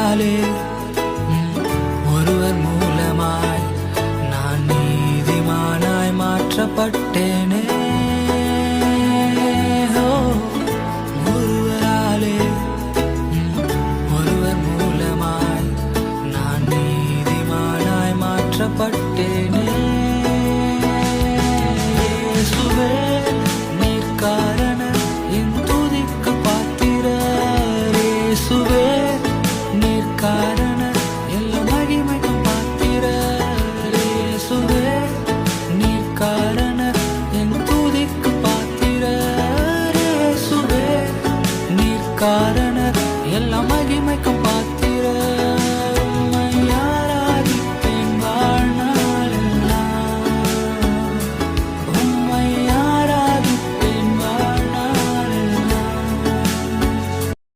ஒருவராலே ஒருவர் மூலமாய் நான் நீதிமானாய் மாற்றப்பட்டேனே. ஒருவராலே ஒருவர் மூலமாய் நான் நீதிமானாய் மாற்றப்பட்டேனே. இயேசுவே நீர் காரணர் என் துதிக்கு பாத்திரர். இயேசுவே நீர் காரணர் எல்லா மகிமைக்கும் பாத்திரர். இயேசுவே நீர் காரணர் என் துதிக்கு பாத்திரர். இயேசுவே நீர் காரணர் எல்லா மகிமைக்கும் பாத்திரர்.